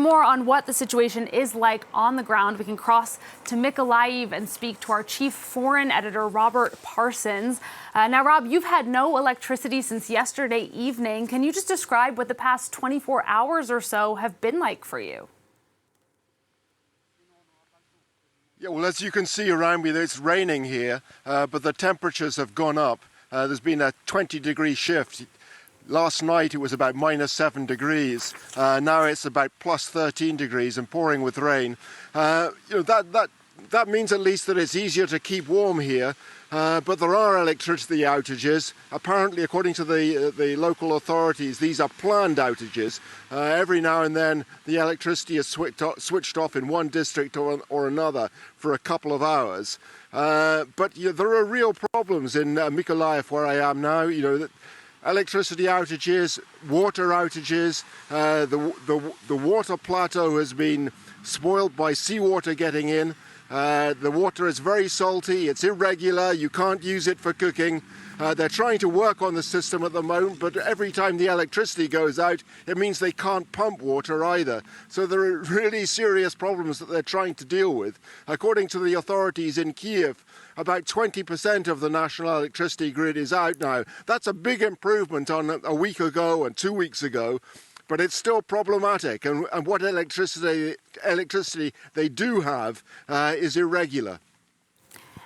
more on what the situation is like on the ground, we can cross to Kyiv and speak to our chief foreign editor, Robert Parsons. Now, Rob, you've had no electricity since yesterday evening. Can you just describe what the past 24 hours or so have been like for you? Yeah, well, as you can see around me, it's raining here, but the temperatures have gone up. There's been a 20-degree shift. Last night it was about -7 degrees. Now it's about +13 degrees and pouring with rain. That means at least that it's easier to keep warm here. But there are electricity outages. Apparently, according to the local authorities, these are planned outages. Every now and then, the electricity is switched off in one district or another for a couple of hours. But there are real problems in Mykolaiv, where I am now. Electricity outages, water outages. The water plateau has been spoiled by seawater getting in. The water is very salty, it's irregular, you can't use it for cooking. They're trying to work on the system at the moment, but every time the electricity goes out, it means they can't pump water either. So there are really serious problems that they're trying to deal with. According to the authorities in Kyiv, about 20% of the national electricity grid is out now. That's a big improvement on a week ago and 2 weeks ago. But it's still problematic, and what electricity they do have is irregular.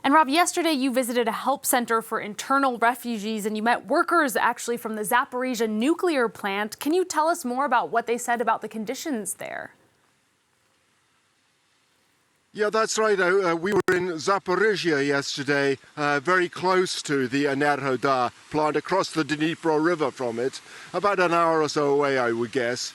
And Rob, yesterday you visited a help center for internal refugees and you met workers actually from the Zaporizhzhia nuclear plant. Can you tell us more about what they said about the conditions there? Yeah, that's right. We were in Zaporizhzhia yesterday, very close to the Enerhodar plant, across the Dnipro River from it, about an hour or so away, I would guess.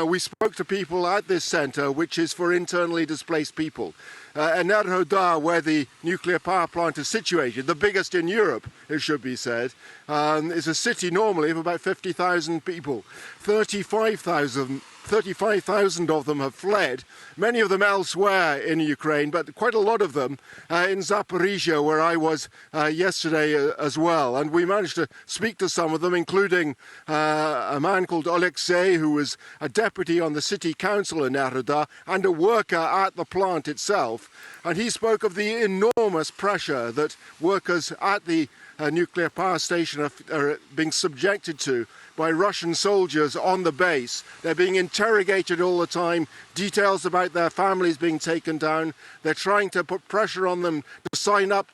We spoke to people at this center, which is for internally displaced people. Enerhodar, where the nuclear power plant is situated, the biggest in Europe, it should be said, is a city normally of about 50,000 people. 35,000 of them have fled, many of them elsewhere in Ukraine, but quite a lot of them in Zaporizhzhia, where I was yesterday as well. And we managed to speak to some of them, including a man called Alexei, who was a deputy on the city council in Enerhodar and a worker at the plant itself. And he spoke of the enormous pressure that workers at the nuclear power station are being subjected to by Russian soldiers on the base. They're being interrogated all the time, details about their families being taken down. They're trying to put pressure on them to sign up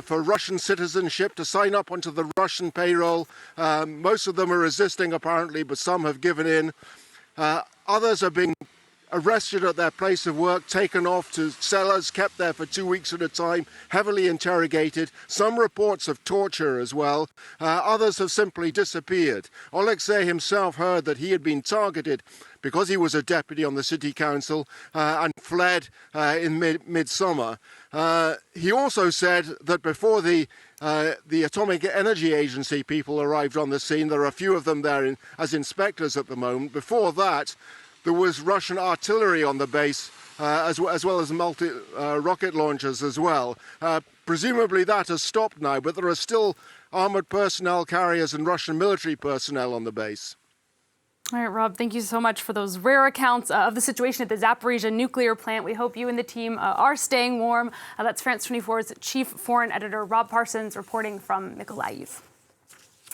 for Russian citizenship, to sign up onto the Russian payroll. Most of them are resisting apparently, but some have given in. Others are being arrested at their place of work, taken off to cellars, kept there for 2 weeks at a time, heavily interrogated. Some reports of torture as well. Others have simply disappeared. Alexei himself heard that he had been targeted because he was a deputy on the city council and fled in midsummer. He also said that before the Atomic Energy Agency people arrived on the scene, there are a few of them there as inspectors at the moment. Before that, there was Russian artillery on the base, as well as rocket launchers as well. Presumably that has stopped now, but there are still armored personnel carriers and Russian military personnel on the base. All right, Rob, thank you so much for those rare accounts of the situation at the Zaporizhzhia nuclear plant. We hope you and the team are staying warm. That's France 24's chief foreign editor, Rob Parsons, reporting from Mykolaiv.